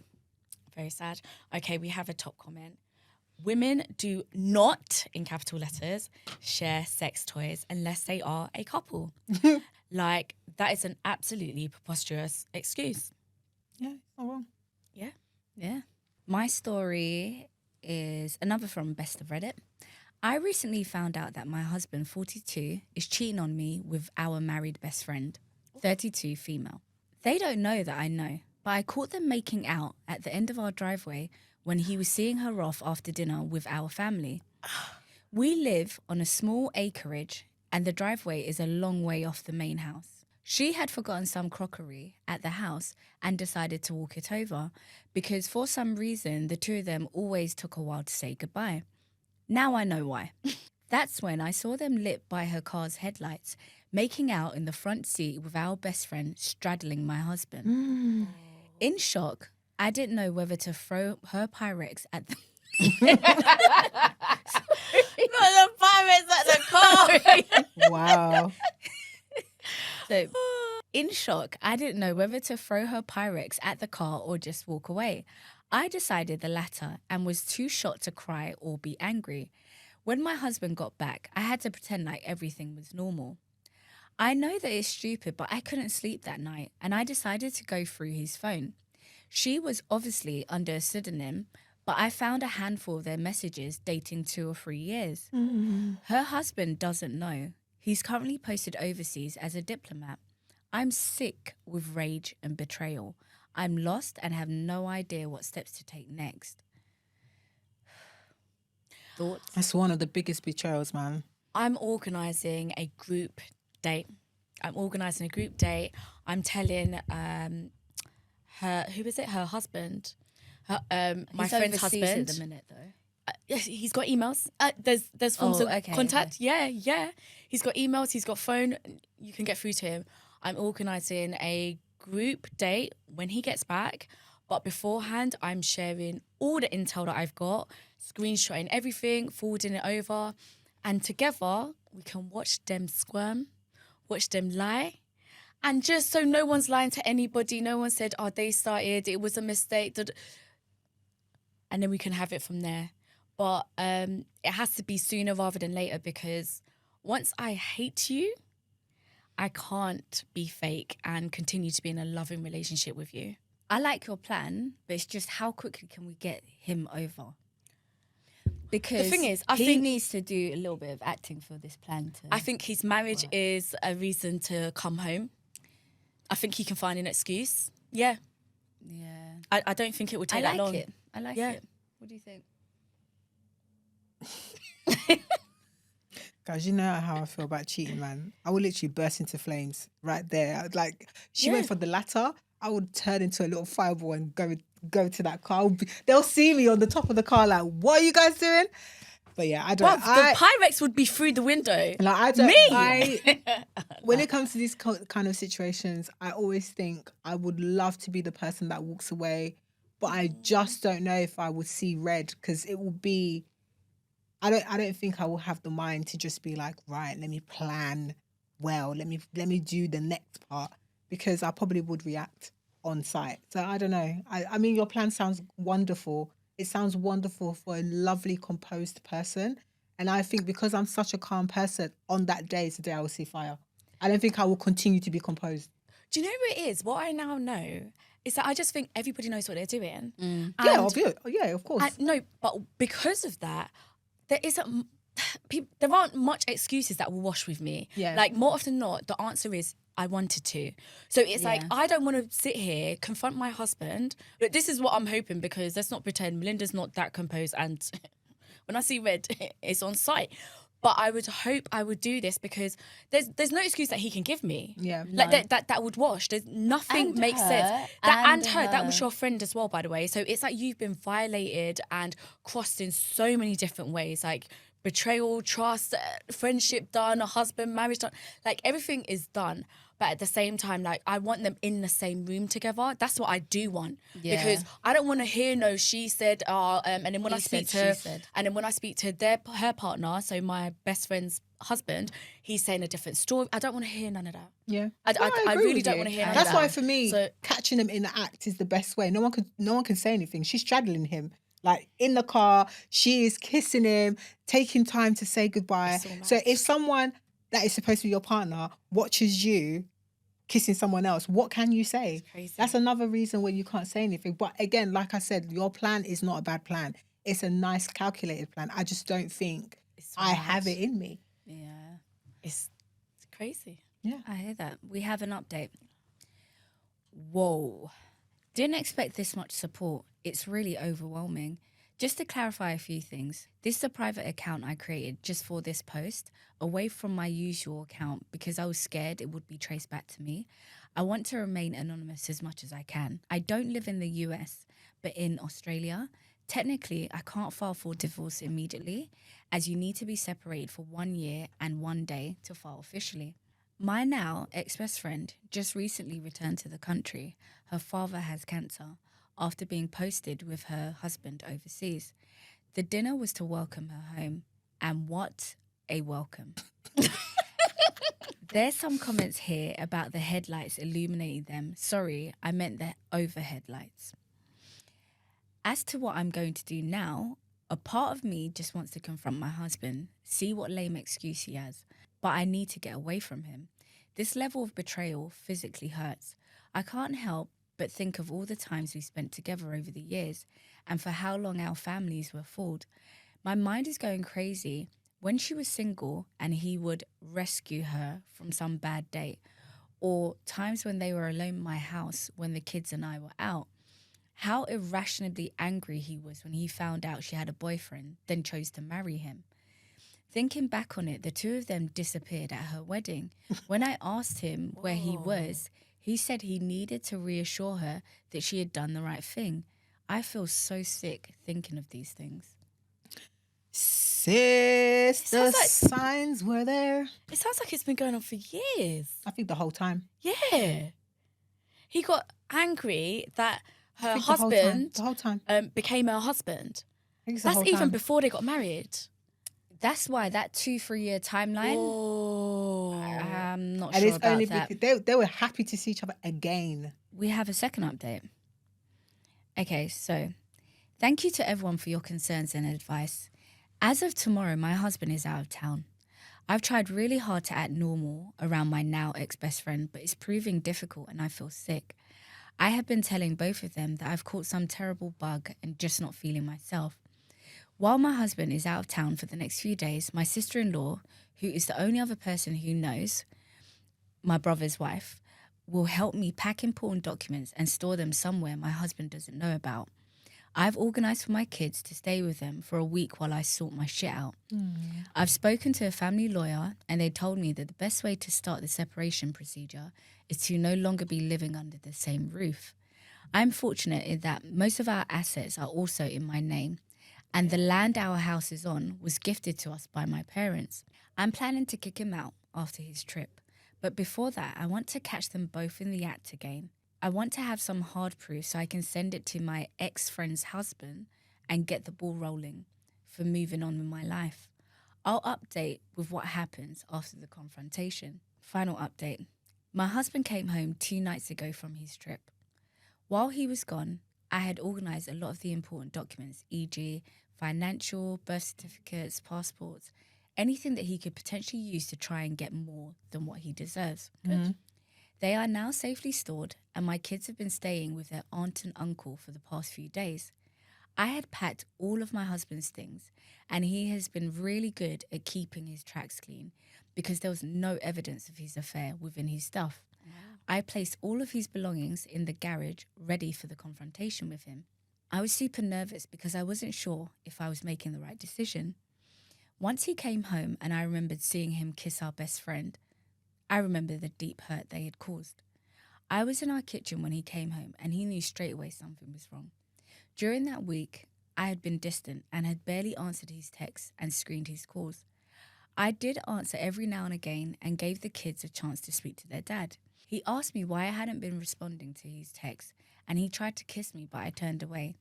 Very sad. Okay, we have a top comment. Women do not, in capital letters, share sex toys unless they are a couple. Like, that is an absolutely preposterous excuse. Yeah, not wrong. Yeah. Yeah. My story is another from Best of Reddit. I recently found out that my husband, 42, is cheating on me with our married best friend, 32, female. They don't know that I know, but I caught them making out at the end of our driveway when he was seeing her off after dinner with our family. We live on a small acreage and the driveway is a long way off the main house. She had forgotten some crockery at the house and decided to walk it over because for some reason the two of them always took a while to say goodbye. Now I know why. That's when I saw them lit by her car's headlights, making out in the front seat with our best friend straddling my husband. In shock, I didn't know whether to throw her Pyrex at the... Not the pirates at the car. Wow. So, in shock, I didn't know whether to throw her Pyrex at the car or just walk away. I decided the latter and was too shocked to cry or be angry. When my husband got back, I had to pretend like everything was normal. I know that it's stupid, but I couldn't sleep that night and I decided to go through his phone. She was obviously under a pseudonym, but I found a handful of their messages dating 2 or 3 years. Her husband doesn't know. He's currently posted overseas as a diplomat. I'm sick with rage and betrayal. I'm lost and have no idea what steps to take next. Thoughts? That's one of the biggest betrayals, man. I'm organising a group date. I'm telling her, who is it? Her husband. My He's friend's overseas husband. at the minute, though. Yes, he's got emails. There's forms of contact. Okay. Yeah. He's got emails. He's got phone. You can get through to him. I'm organising a group date when he gets back. But beforehand, I'm sharing all the intel that I've got, screenshotting everything, forwarding it over. And together, we can watch them squirm, watch them lie. And just so no one's lying to anybody, no one said, oh, they started, it was a mistake. And then we can have it from there. But it has to be sooner rather than later because once I hate you, I can't be fake and continue to be in a loving relationship with you. I like your plan, but it's just how quickly can we get him over? Because The thing is, he needs to do a little bit of acting for this plan to... I think his marriage is a reason to come home. I think he can find an excuse. Yeah. Yeah. I don't think it would take I that like long. it. I like Yeah. it. What do you think? Guys, you know how I feel about cheating, man. I would literally burst into flames right there. Like, she went Yeah. for the latter. I would turn into a little fireball and go to that car. They'll see me on the top of the car, like, what are you guys doing? But yeah, I don't. Bruv, the Pyrex would be through the window. Like, I don't. Me. When it comes to these kind of situations, I always think I would love to be the person that walks away, but I just don't know if I would see red, because it will be. I don't think I will have the mind to just be like, right, let me plan well, let me do the next part, because I probably would react on site. So I don't know. I mean, your plan sounds wonderful. It sounds wonderful for a lovely, composed person. And I think because I'm such a calm person, on that day is the day I will see fire. I don't think I will continue to be composed. Do you know what it is? What I now know is that I just think everybody knows what they're doing. Yeah, of course. No, but because of that, there isn't. There aren't much excuses that will wash with me. Yeah. Like, more often than not, the answer is I wanted to. So it's like, I don't want to sit here, confront my husband. But this is what I'm hoping, because let's not pretend Melinda's not that composed, and when I see red, it's on sight. But I would hope I would do this because there's no excuse that he can give me. Yeah. Like that would wash. There's nothing And makes her, sense. and That was her. your friend as well, by the way. So it's like you've been violated and crossed in so many different ways. Like betrayal, trust, friendship done, a husband, marriage done. Like everything is done. But at the same time, like I want them in the same room together. That's what I do want. Yeah. Because I don't want to hear no she said, and then when He I speak said, to she said. and then when I speak to her partner, so my best friend's husband, he's saying a different story. I don't want to hear none of that. Yeah, I agree really with don't you. want to hear none That's of that. why for me, So- catching them in the act is the best way. No one can say anything. She's straddling him, like in the car. She is kissing him, taking time to say goodbye. It's so nice. So if someone that is supposed to be your partner watches you kissing someone else, what can you say? crazy. That's another reason why you can't say anything. But again, like I said, your plan is not a bad plan. It's a nice calculated plan. I just don't think It's I mad. have it in me. Yeah, It's crazy. I hear that. We have an update. Whoa. Didn't expect this much support. It's really overwhelming. Just to clarify a few things, this is a private account I created just for this post, away from my usual account because I was scared it would be traced back to me. I want to remain anonymous as much as I can. I don't live in the US, but in Australia. Technically, I can't file for divorce immediately, as you need to be separated for 1 year and 1 day to file officially. My now ex-best friend just recently returned to the country. Her father has cancer after being posted with her husband overseas. The dinner was to welcome her home, and what a welcome. There's some comments here about the headlights illuminating them. Sorry, I meant the overhead lights. As to what I'm going to do now, a part of me just wants to confront my husband, see what lame excuse he has, but I need to get away from him. This level of betrayal physically hurts. I can't help but think of all the times we spent together over the years and for how long our families were fooled. My mind is going crazy when she was single and he would rescue her from some bad date, or times when they were alone in my house when the kids and I were out. How irrationally angry he was when he found out she had a boyfriend, then chose to marry him. Thinking back on it, the two of them disappeared at her wedding. When I asked him where he was, he said he needed to reassure her that she had done the right thing. I feel so sick thinking of these things. Sis, the sounds like- signs were there. It sounds like it's been going on for years. I think the whole time. Yeah. He got angry that her I think the whole time. husband The whole time. became her husband. I think it's the That's whole even time. before they got married. That's why that 2-3 year timeline, Oh. I'm not And sure it's about only that. because they were happy to see each other again. We have a second update. Okay, so thank you to everyone for your concerns and advice. As of tomorrow, my husband is out of town. I've tried really hard to act normal around my now ex-best friend, but it's proving difficult and I feel sick. I have been telling both of them that I've caught some terrible bug and just not feeling myself. While my husband is out of town for the next few days, my sister-in-law, who is the only other person who knows, my brother's wife, will help me pack important documents and store them somewhere my husband doesn't know about. I've organised for my kids to stay with them for a week while I sort my shit out. I've spoken to a family lawyer and they told me that the best way to start the separation procedure is to no longer be living under the same roof. I'm fortunate in that most of our assets are also in my name, and the land our house is on was gifted to us by my parents. I'm planning to kick him out after his trip, but before that, I want to catch them both in the act again. I want to have some hard proof so I can send it to my ex-friend's husband and get the ball rolling for moving on with my life. I'll update with what happens after the confrontation. Final update. My husband came home 2 nights ago from his trip. While he was gone, I had organised a lot of the important documents, e.g. financial, birth certificates, passports, anything that he could potentially use to try and get more than what he deserves. Good. They are now safely stored, and my kids have been staying with their aunt and uncle for the past few days. I had packed all of my husband's things, and he has been really good at keeping his tracks clean because there was no evidence of his affair within his stuff. I placed all of his belongings in the garage ready for the confrontation with him. I was super nervous because I wasn't sure if I was making the right decision. Once he came home and I remembered seeing him kiss our best friend, I remember the deep hurt they had caused. I was in our kitchen when he came home and he knew straight away something was wrong. During that week, I had been distant and had barely answered his texts and screened his calls. I did answer every now and again and gave the kids a chance to speak to their dad. He asked me why I hadn't been responding to his texts, and he tried to kiss me, but I turned away.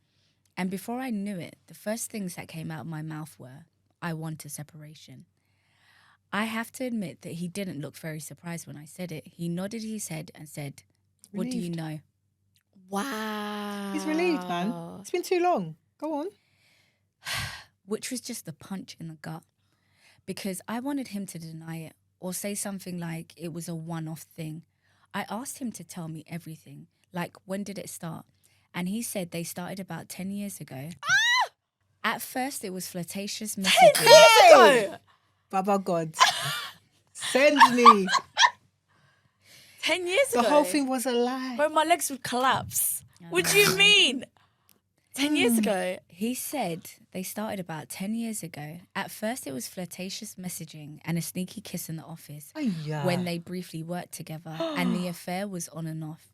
And before I knew it, the first things that came out of my mouth were, I want a separation. I have to admit that he didn't look very surprised when I said it. He nodded his head and said, what do you Relieved. know? Wow. He's relieved, man. It's been too long. Go on. Which was just a punch in the gut. Because I wanted him to deny it or say something like it was a one-off thing. I asked him to tell me everything, like when did it start? And he said they started about 10 years ago. At first, it was flirtatious messaging. Hey! Baba God. Send me. 10 years ago. The whole thing was a lie. Bro, my legs would collapse. What do you mean? 10 years ago. He said they started about 10 years ago. At first, it was flirtatious messaging and a sneaky kiss in the office when they briefly worked together, and the affair was on and off.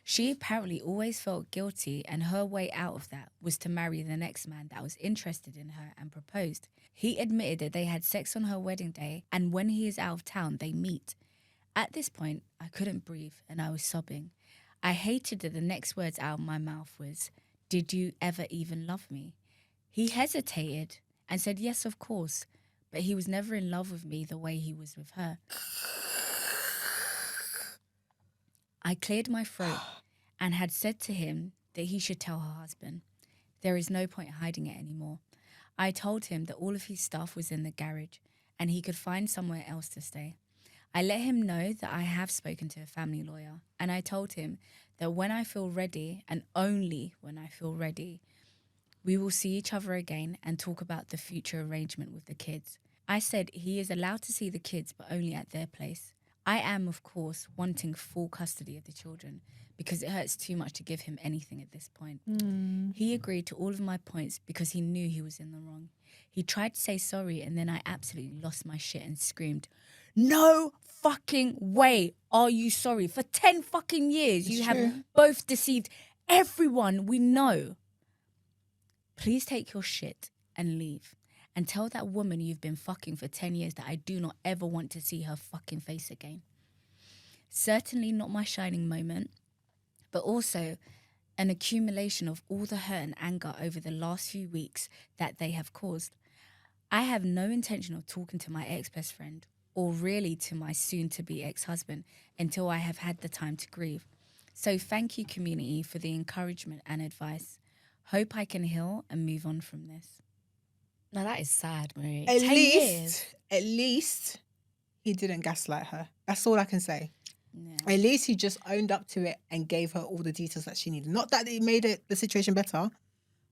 She apparently always felt guilty, and her way out of that was to marry the next man that was interested in her and proposed. He admitted that they had sex on her wedding day, and when he is out of town, they meet. At this point, I couldn't breathe and I was sobbing. I hated that the next words out of my mouth was, did you ever even love me? He hesitated and said, yes, of course, but he was never in love with me the way he was with her. I cleared my throat and had said to him that he should tell her husband. There is no point hiding it anymore. I told him that all of his stuff was in the garage and he could find somewhere else to stay. I let him know that I have spoken to a family lawyer, and I told him that when I feel ready, and only when I feel ready, we will see each other again and talk about the future arrangement with the kids. I said he is allowed to see the kids, but only at their place. I am, of course, wanting full custody of the children because it hurts too much to give him anything at this point. He agreed to all of my points because he knew he was in the wrong. He tried to say sorry, and then I absolutely lost my shit and screamed, no fucking way are you sorry. For 10 fucking years, you have both deceived everyone we know. Please take your shit and leave. And tell that woman you've been fucking for 10 years that I do not ever want to see her fucking face again. Certainly not my shining moment, but also an accumulation of all the hurt and anger over the last few weeks that they have caused. I have no intention of talking to my ex-best friend or really to my soon-to-be ex-husband until I have had the time to grieve. So thank you, community, for the encouragement and advice. Hope I can heal and move on from this. No, that is sad, Marie. At 10 least, years. he didn't gaslight her. That's all I can say. Yeah. At least he just owned up to it and gave her all the details that she needed. Not that it made the situation better,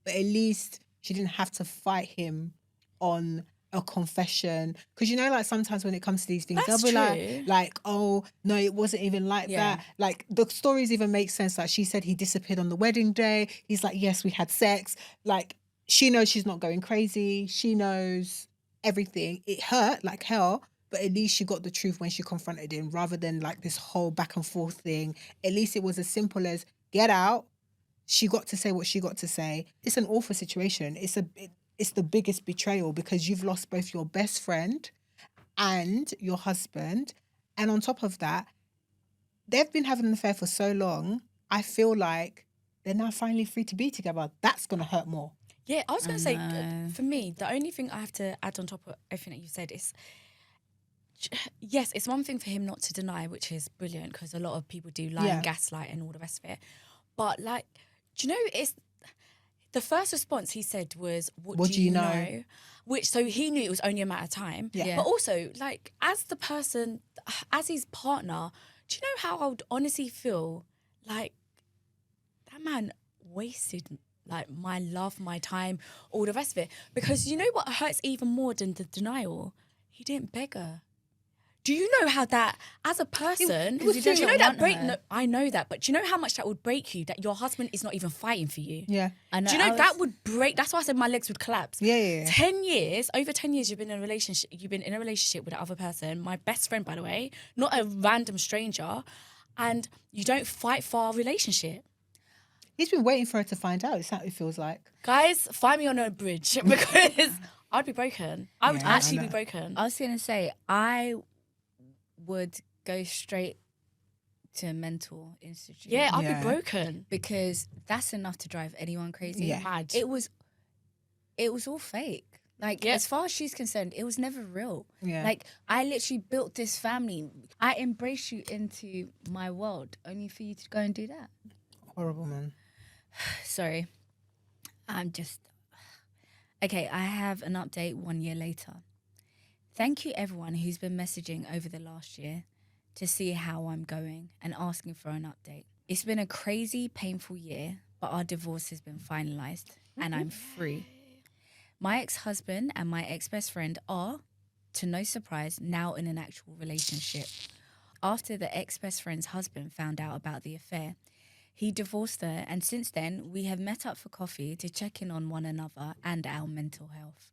but at least she didn't have to fight him on a confession, because you know, like sometimes when it comes to these things, That's they'll be true. like, oh no, it wasn't even like Yeah. that. Like the stories even make sense. Like she said he disappeared on the wedding day. He's like, yes, we had sex. Like she knows she's not going crazy. She knows everything. It hurt like hell, but at least she got the truth when she confronted him, rather than like this whole back and forth thing. At least it was as simple as get out. She got to say what she got to say. It's an awful situation. It's the biggest betrayal, because you've lost both your best friend and your husband. And on top of that, they've been having an affair for so long. I feel like they're now finally free to be together. That's going to hurt more. Yeah, I was going to say, know. for me, the only thing I have to add on top of everything that you said is, yes, it's one thing for him not to deny, which is brilliant, because a lot of people do lie Yeah. and gaslight and all the rest of it. But like, do you know, it's the first response he said was, what do you know? Which, so he knew it was only a matter of time. Yeah. But also, like, as the person, as his partner, do you know how I would honestly feel like that man wasted like my love, my time, all the rest of it? Because you know what hurts even more than the denial? He didn't beg her. Do you know how that, as a person, it was do you too- know that want break? her. No, I know that, but do you know how much that would break you? That your husband is not even fighting for you. Yeah. I know. Do you know I that was- would break? That's why I said my legs would collapse. Yeah. 10 years, over 10 years, you've been in a relationship. You've been in a relationship with the other person. My best friend, by the way, not a random stranger, and you don't fight for our relationship. He's been waiting for her to find out. It's how it feels like. Guys, find me on a bridge because I'd be broken. I would Yeah, I actually be know. broken. I was going to say, I would go straight to a mental institute. Yeah, I'd Yeah. be broken. Because that's enough to drive anyone crazy. Yeah. Mad. It was all fake. Like, Yeah. as far as she's concerned, it was never real. Yeah. Like, I literally built this family. I embraced you into my world, only for you to go and do that. Horrible, man. Sorry. I'm just... Okay, I have an update 1 year later. Thank you, everyone who's been messaging over the last year to see how I'm going and asking for an update. It's been a crazy, painful year, but our divorce has been finalised and I'm free. My ex-husband and my ex-best friend are, to no surprise, now in an actual relationship. After the ex-best friend's husband found out about the affair, he divorced her, and since then, we have met up for coffee to check in on one another and our mental health.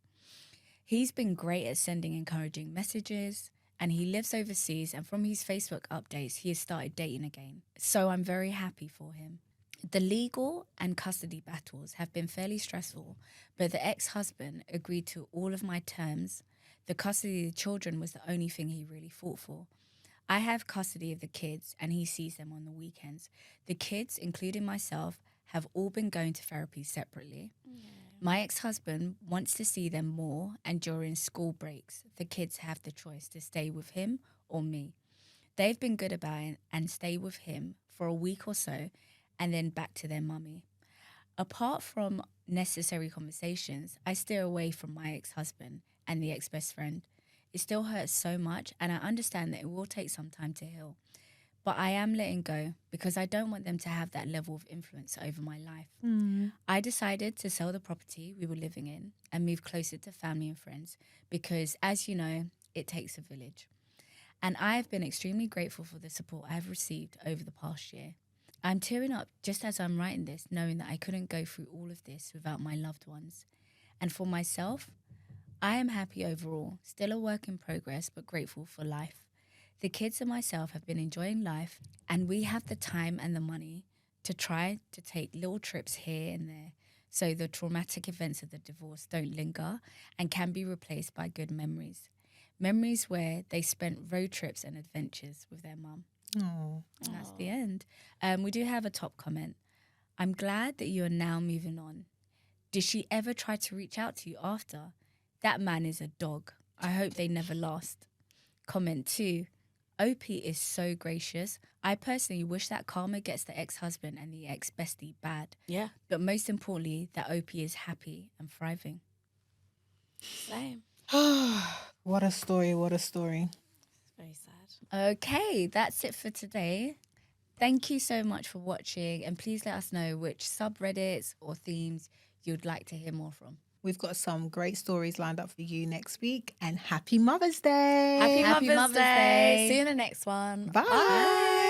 He's been great at sending encouraging messages, and he lives overseas, and from his Facebook updates, he has started dating again. So I'm very happy for him. The legal and custody battles have been fairly stressful, but the ex-husband agreed to all of my terms. The custody of the children was the only thing he really fought for. I have custody of the kids, and he sees them on the weekends. The kids, including myself, have all been going to therapy separately. My ex-husband wants to see them more, and during school breaks, the kids have the choice to stay with him or me. They've been good about it and stay with him for a week or so, and then back to their mummy. Apart from necessary conversations, I steer away from my ex-husband and the ex-best friend. It still hurts so much, and I understand that it will take some time to heal. But I am letting go because I don't want them to have that level of influence over my life. I decided to sell the property we were living in and move closer to family and friends because, as you know, it takes a village. And I have been extremely grateful for the support I have received over the past year. I'm tearing up just as I'm writing this, knowing that I couldn't go through all of this without my loved ones. And for myself, I am happy overall, still a work in progress, but grateful for life. The kids and myself have been enjoying life, and we have the time and the money to try to take little trips here and there so the traumatic events of the divorce don't linger and can be replaced by good memories. Memories where they spent road trips and adventures with their mum. Oh. And that's the end. We do have a top comment. I'm glad that you are now moving on. Did she ever try to reach out to you after? That man is a dog. I hope they never last. Comment 2. OP is so gracious. I personally wish that karma gets the ex-husband and the ex-bestie bad. Yeah, But most importantly, that OP is happy and thriving. same. What a story. What a story. It's very sad. Okay, that's it for today. Thank you so much for watching, and please let us know which subreddits or themes you'd like to hear more from. We've got some great stories lined up for you next week. And happy Mother's Day. Happy Happy Mother's Mother's Day. Day. See you in the next one. Bye.